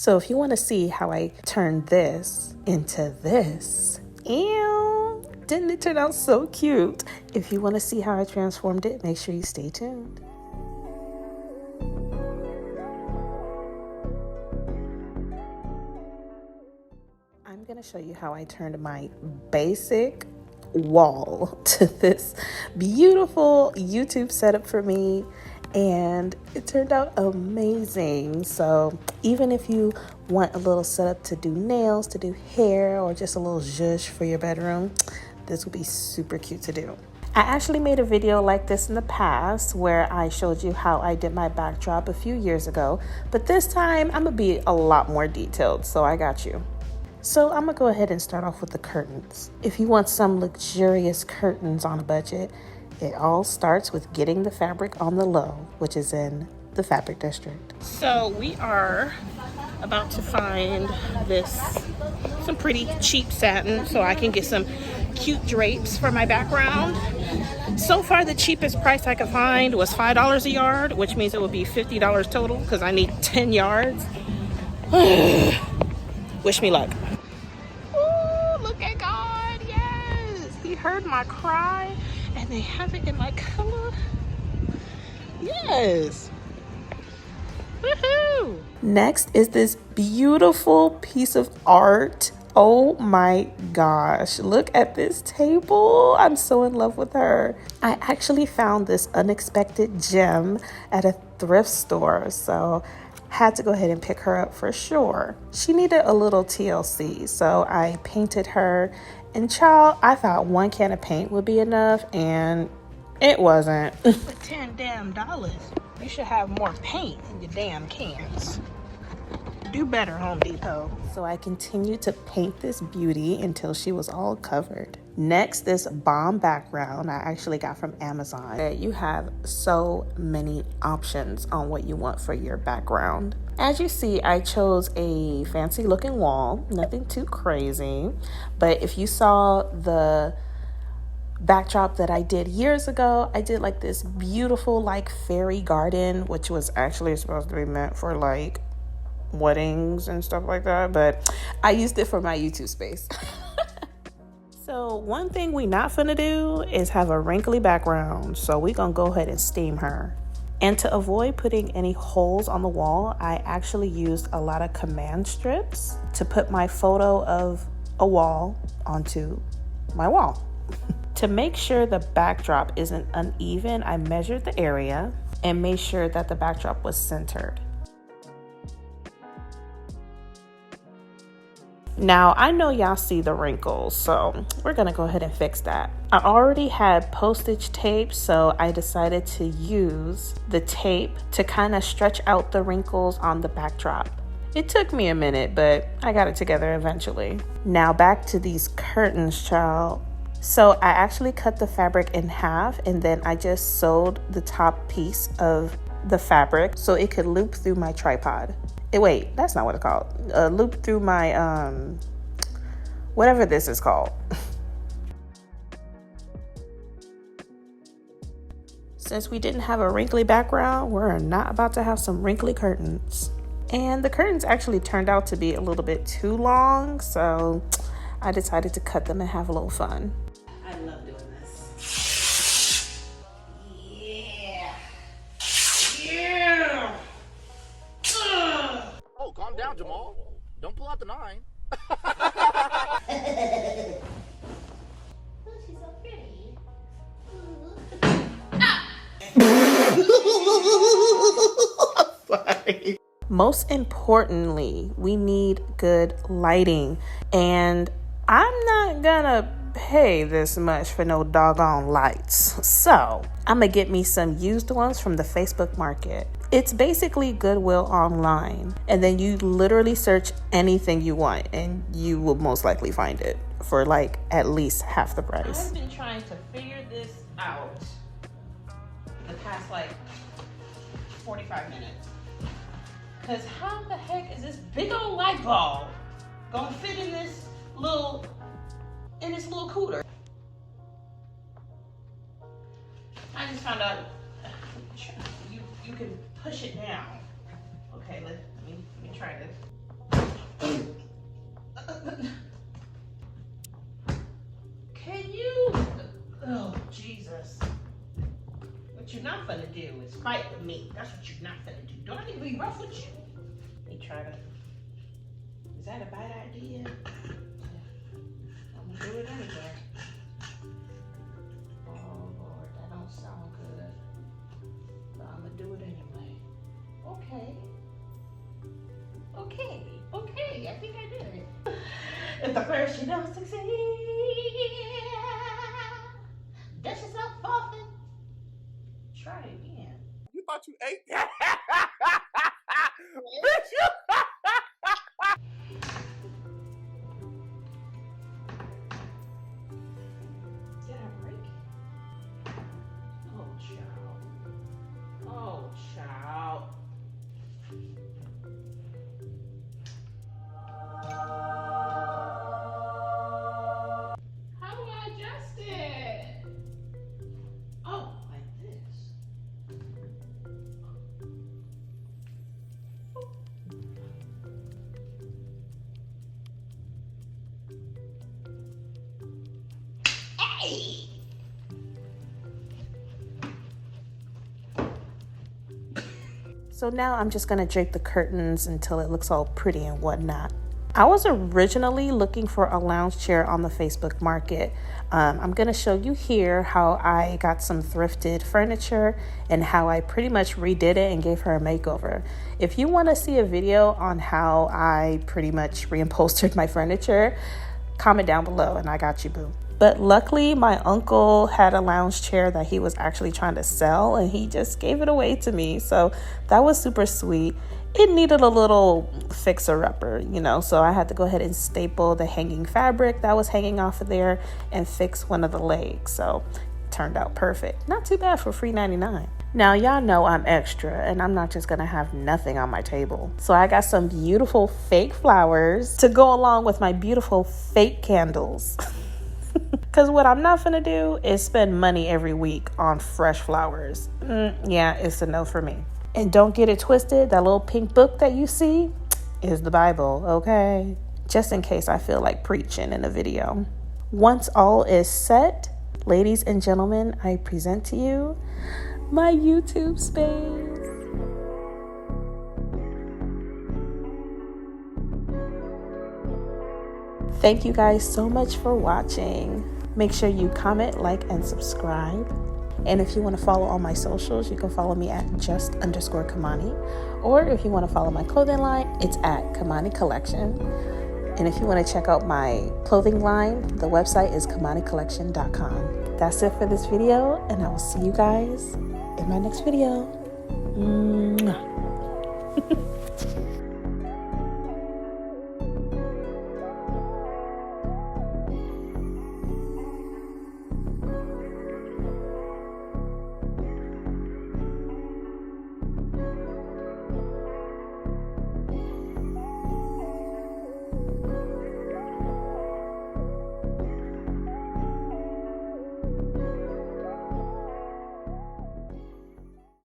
So if you want to see how I turned this into this, ew, didn't it turn out so cute? If you want to see how I transformed it, make sure you stay tuned. I'm going to show you how I turned my basic wall to this beautiful YouTube setup for me, and it turned out amazing. So even if you want a little setup to do nails, to do hair, or just a little zhuzh for your bedroom, this would be super cute to do. I actually made a video like this in the past where I showed you how I did my backdrop a few years ago, but this time I'm gonna be a lot more detailed, so I got you. So I'm gonna go ahead and start off with the curtains. If you want some luxurious curtains on a budget, it all starts with getting the fabric on the low, which is in the fabric district. So we are about to find some pretty cheap satin so I can get some cute drapes for my background. So far the cheapest price I could find was $5 a yard, which means it would be $50 total because I need 10 yards. Wish me luck. Ooh, look at God, yes! He heard my cry and they have it in my color. Yes! Woohoo! Next is this beautiful piece of art. Oh my gosh, look at this table. I'm so in love with her. I actually found this unexpected gem at a thrift store, so had to go ahead and pick her up for sure. She needed a little TLC, so I painted her. And child, I thought one can of paint would be enough, and it wasn't. For $10 damn, you should have more paint in your damn cans. Do better, Home Depot. So I continued to paint this beauty until she was all covered. Next, this bomb background I actually got from Amazon. You have so many options on what you want for your background. As you see, I chose a fancy looking wall, nothing too crazy. But if you saw the backdrop that I did years ago, I did like this beautiful like fairy garden, which was actually supposed to be meant for like weddings and stuff like that, but I used it for my YouTube space. So one thing we not finna do is have a wrinkly background, so we gonna go ahead and steam her. And to avoid putting any holes on the wall, I actually used a lot of command strips to put my photo of a wall onto my wall. To make sure the backdrop isn't uneven, I measured the area and made sure that the backdrop was centered. Now, I know y'all see the wrinkles, so we're gonna go ahead and fix that. I already had postage tape, so I decided to use the tape to kind of stretch out the wrinkles on the backdrop. It took me a minute, but I got it together eventually. Now back to these curtains, child. So I actually cut the fabric in half, and then I just sewed the top piece of the fabric so it could loop through my tripod. Wait, that's not what it's called. Loop through my, whatever this is called. Since we didn't have a wrinkly background, we're not about to have some wrinkly curtains. And the curtains actually turned out to be a little bit too long, so I decided to cut them and have a little fun. I love doing this. Yeah. Yeah. Oh, calm down, Jamal. Don't pull out the 9. She's so pretty. Sorry. Most importantly, we need good lighting, and I'm not gonna pay this much for no doggone lights. So I'm gonna get me some used ones from the Facebook market. It's basically Goodwill online, and then you literally search anything you want and you will most likely find it for like at least half the price. I've been trying to figure this out the past like 45 minutes. Cause how the heck is this big old light bulb gonna fit in this little cooler? I just found out you can push it down. Okay, let me try this. you're not gonna do is fight with me. That's what you're not gonna do. Don't I need to be rough with you? You trying to, is that a bad idea? I'm gonna do it anyway. Oh Lord, that don't sound good. But I'm gonna do it anyway. Okay. Okay, I think I did it. If the first you don't succeed, this is not forfeit. Try it again. You thought you ate that? Bitch, you... Did I break it? Oh, child. Oh, child. How do I adjust it? Oh, like this. Hey! So now I'm just gonna drape the curtains until it looks all pretty and whatnot. I was originally looking for a lounge chair on the Facebook market. I'm gonna show you here how I got some thrifted furniture and how I pretty much redid it and gave her a makeover. If you wanna see a video on how I pretty much reupholstered my furniture, comment down below and I got you, boo. But luckily, my uncle had a lounge chair that he was actually trying to sell and he just gave it away to me. So that was super sweet. It needed a little fixer-upper, you know, so I had to go ahead and staple the hanging fabric that was hanging off of there and fix one of the legs. So it turned out perfect. Not too bad for free 99. Now, y'all know I'm extra and I'm not just gonna have nothing on my table. So I got some beautiful fake flowers to go along with my beautiful fake candles. Because what I'm not gonna do is spend money every week on fresh flowers. Yeah, it's a no for me. And don't get it twisted, that little pink book that you see is the Bible, okay? Just in case I feel like preaching in a video. Once all is set, ladies and gentlemen, I present to you my YouTube space. Thank you guys so much for watching. Make sure you comment, like, and subscribe. And if you want to follow all my socials, you can follow me at just_Kamani. Or if you want to follow my clothing line, it's at Kamani Collection. And if you want to check out my clothing line, the website is KamaniCollection.com. That's it for this video, and I will see you guys in my next video. Mwah.